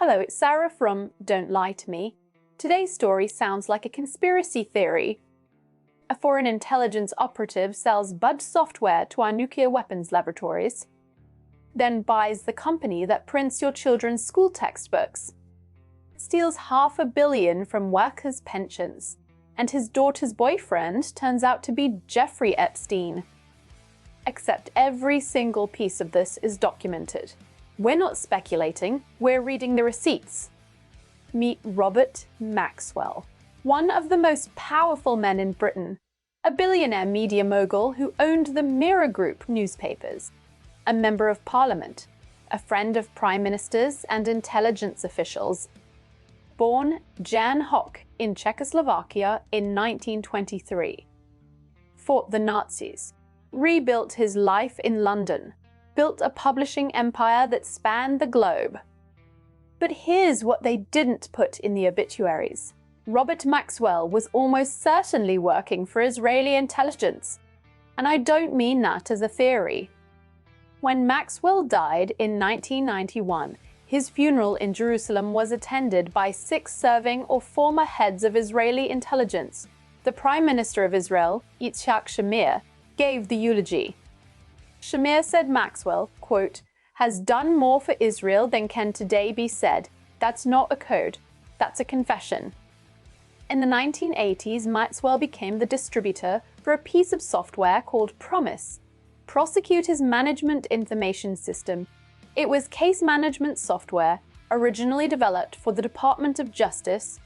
Hello, it's Sarah from Don't Lie to Me. Today's story sounds like a conspiracy theory. A foreign intelligence operative sells budge software to our nuclear weapons laboratories, then buys the company that prints your children's school textbooks, steals $500 million from workers' pensions, and his daughter's boyfriend turns out to be Jeffrey Epstein. Except every single piece of this is documented. We're not speculating, we're reading the receipts. Meet Robert Maxwell, one of the most powerful men in Britain, a billionaire media mogul who owned the Mirror Group newspapers, a member of parliament, a friend of prime ministers and intelligence officials. Born Jan Hock in Czechoslovakia in 1923. Fought the Nazis, rebuilt his life in London, built a publishing empire that spanned the globe. But here's what they didn't put in the obituaries. Robert Maxwell was almost certainly working for Israeli intelligence. And I don't mean that as a theory. When Maxwell died in 1991, his funeral in Jerusalem was attended by 6 serving or former heads of Israeli intelligence. The Prime Minister of Israel, Yitzhak Shamir, gave the eulogy. Shamir said Maxwell, quote, has done more for Israel than can today be said. That's not a code, that's a confession. In the 1980s, Maxwell became the distributor for a piece of software called Promise, Prosecutors Management Information System. It was case management software originally developed for the Department of Justice,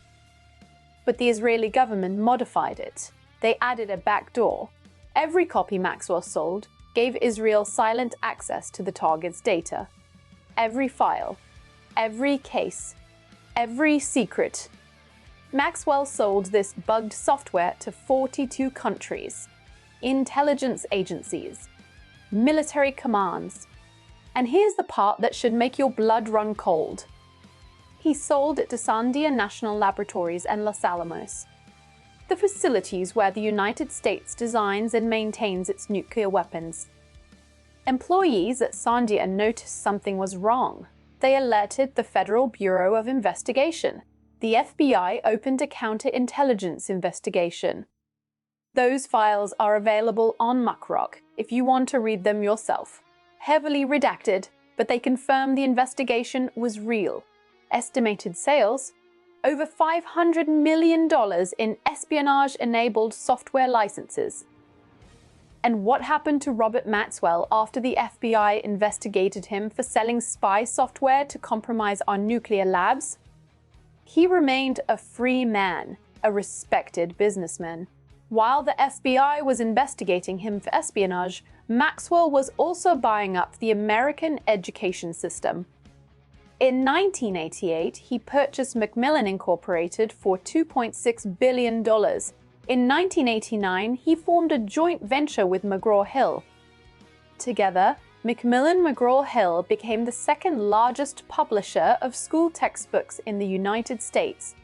but the Israeli government modified it. They added a backdoor. Every copy Maxwell sold gave Israel silent access to the target's data. Every file, every case, every secret. Maxwell sold this bugged software to 42 countries, intelligence agencies, military commands. And here's the part that should make your blood run cold. He sold it to Sandia National Laboratories and Los Alamos, the facilities where the United States designs and maintains its nuclear weapons. Employees at Sandia noticed something was wrong. They alerted the Federal Bureau of Investigation. The FBI opened a counterintelligence investigation. Those files are available on Muckrock if you want to read them yourself. Heavily redacted, but they confirm the investigation was real. Estimated sales: over $500 million in espionage-enabled software licenses. And what happened to Robert Maxwell after the FBI investigated him for selling spy software to compromise our nuclear labs? He remained a free man, a respected businessman. While the FBI was investigating him for espionage, Maxwell was also buying up the American education system. In 1988, he purchased Macmillan Incorporated for $2.6 billion. In 1989, he formed a joint venture with McGraw-Hill. Together, Macmillan-McGraw-Hill became the second largest publisher of school textbooks in the United States,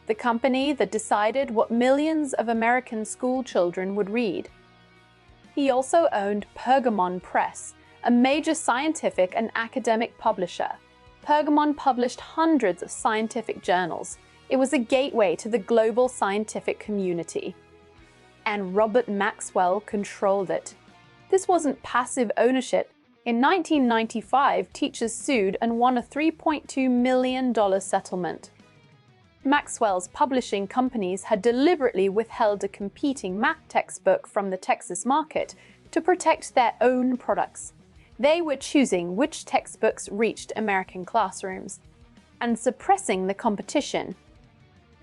the company that decided what millions of American school children would read. He also owned Pergamon Press, a major scientific and academic publisher. Pergamon published hundreds of scientific journals. It was a gateway to the global scientific community. And Robert Maxwell controlled it. This wasn't passive ownership. In 1995, teachers sued and won a $3.2 million settlement. Maxwell's publishing companies had deliberately withheld a competing math textbook from the Texas market to protect their own products. They were choosing which textbooks reached American classrooms and suppressing the competition.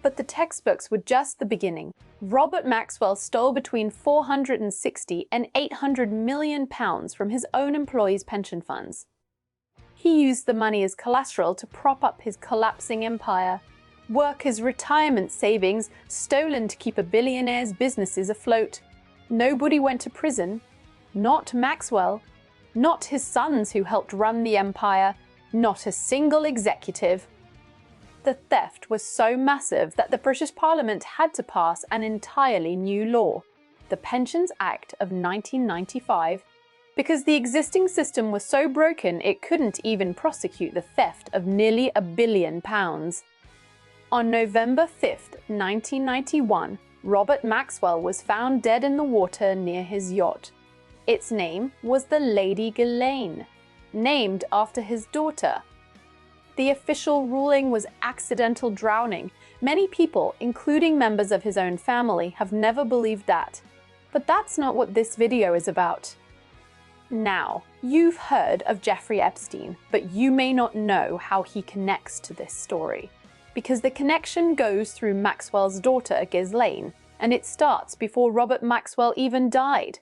But the textbooks were just the beginning. Robert Maxwell stole between 460 and 800 million pounds from his own employees' pension funds. He used the money as collateral to prop up his collapsing empire. Workers' retirement savings stolen to keep a billionaire's businesses afloat. Nobody went to prison. Not Maxwell. Not his sons who helped run the empire. Not a single executive. The theft was so massive that the British Parliament had to pass an entirely new law, the Pensions Act of 1995. because the existing system was so broken it couldn't even prosecute the theft of nearly £1 billion. On November 5th, 1991, Robert Maxwell was found dead in the water near his yacht. Its name was the Lady Ghislaine, named after his daughter. The official ruling was accidental drowning. Many people, including members of his own family, have never believed that. But that's not what this video is about. Now, you've heard of Jeffrey Epstein, but you may not know how he connects to this story. Because the connection goes through Maxwell's daughter, Ghislaine, and it starts before Robert Maxwell even died.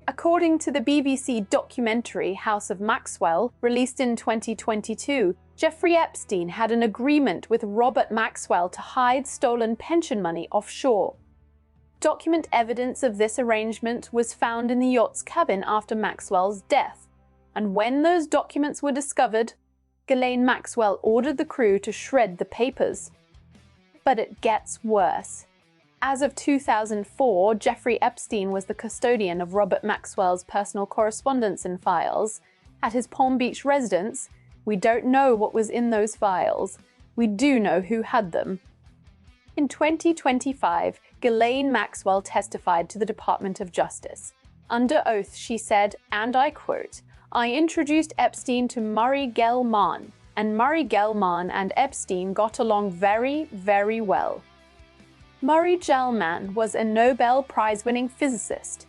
According to the BBC documentary House of Maxwell, released in 2022, Jeffrey Epstein had an agreement with Robert Maxwell to hide stolen pension money offshore. Document evidence of this arrangement was found in the yacht's cabin after Maxwell's death, and when those documents were discovered, Ghislaine Maxwell ordered the crew to shred the papers. But it gets worse. As of 2004, Jeffrey Epstein was the custodian of Robert Maxwell's personal correspondence and files. At his Palm Beach residence, we don't know what was in those files. We do know who had them. In 2025, Ghislaine Maxwell testified to the Department of Justice. Under oath, she said, and I quote, "I introduced Epstein to Murray Gell-Mann, and Murray Gell-Mann and Epstein got along very, very well." Murray Gell-Mann was a Nobel Prize-winning physicist.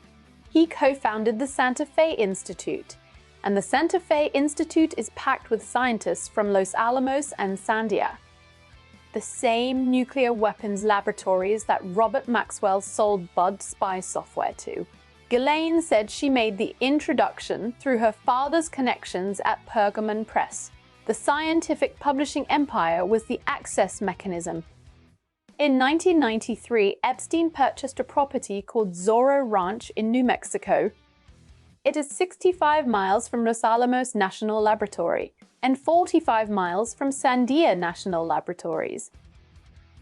He co-founded the Santa Fe Institute, and the Santa Fe Institute is packed with scientists from Los Alamos and Sandia, the same nuclear weapons laboratories that Robert Maxwell sold Bud spy software to. Ghislaine said she made the introduction through her father's connections at Pergamon Press. The scientific publishing empire was the access mechanism. In 1993, Epstein purchased a property called Zorro Ranch in New Mexico. It is 65 miles from Los Alamos National Laboratory and 45 miles from Sandia National Laboratories.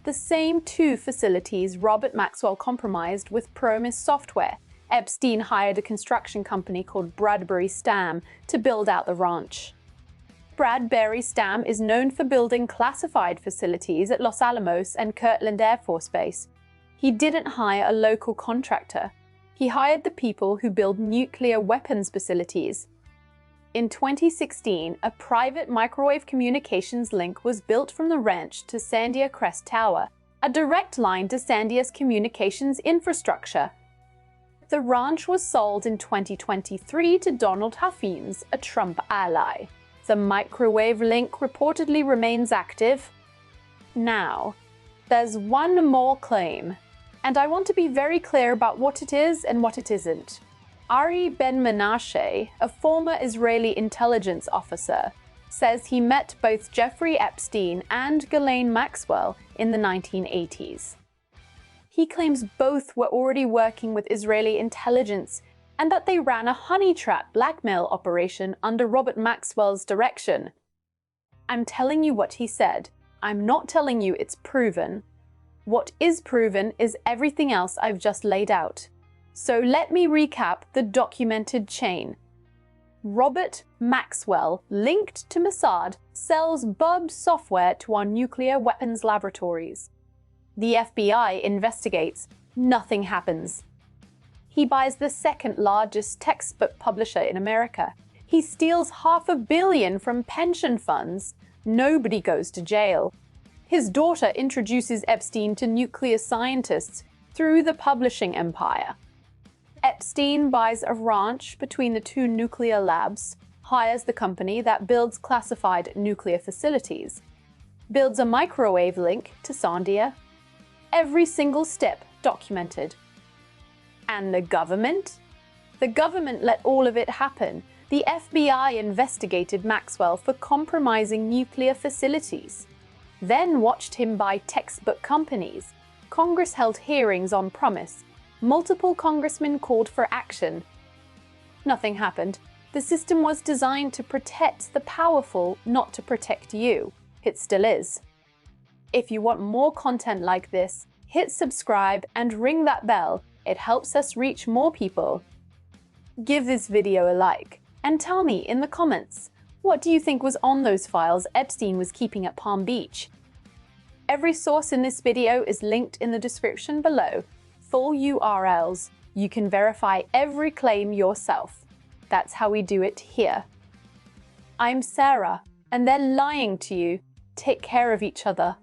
The same two facilities Robert Maxwell compromised with Promise Software. Epstein hired a construction company called Bradbury Stam to build out the ranch. Bradbury Stam is known for building classified facilities at Los Alamos and Kirtland Air Force Base. He didn't hire a local contractor. He hired the people who build nuclear weapons facilities. In 2016, a private microwave communications link was built from the ranch to Sandia Crest Tower, a direct line to Sandia's communications infrastructure. The ranch was sold in 2023 to Donald Huffines, a Trump ally. The microwave link reportedly remains active. Now, there's one more claim, and I want to be very clear about what it is and what it isn't. Ari Ben-Menashe, a former Israeli intelligence officer, says he met both Jeffrey Epstein and Ghislaine Maxwell in the 1980s. He claims both were already working with Israeli intelligence and that they ran a honey trap blackmail operation under Robert Maxwell's direction. I'm telling you what he said. I'm not telling you it's proven. What is proven is everything else I've just laid out. So let me recap the documented chain. Robert Maxwell, linked to Mossad, sells Bub software to our nuclear weapons laboratories. The FBI investigates. Nothing happens. He buys the second largest textbook publisher in America. He steals $500 million from pension funds. Nobody goes to jail. His daughter introduces Epstein to nuclear scientists through the publishing empire. Epstein buys a ranch between the two nuclear labs, hires the company that builds classified nuclear facilities, builds a microwave link to Sandia. Every single step documented. And the government? The government let all of it happen. The FBI investigated Maxwell for compromising nuclear facilities, then watched him buy textbook companies. Congress held hearings on Promise. Multiple congressmen called for action. Nothing happened. The system was designed to protect the powerful, not to protect you. It still is. If you want more content like this, hit subscribe and ring that bell. It helps us reach more people. Give this video a like, and tell me in the comments, what do you think was on those files Epstein was keeping at Palm Beach? Every source in this video is linked in the description below. Full URLs. You can verify every claim yourself. That's how we do it here. I'm Sarah, and they're lying to you. Take care of each other.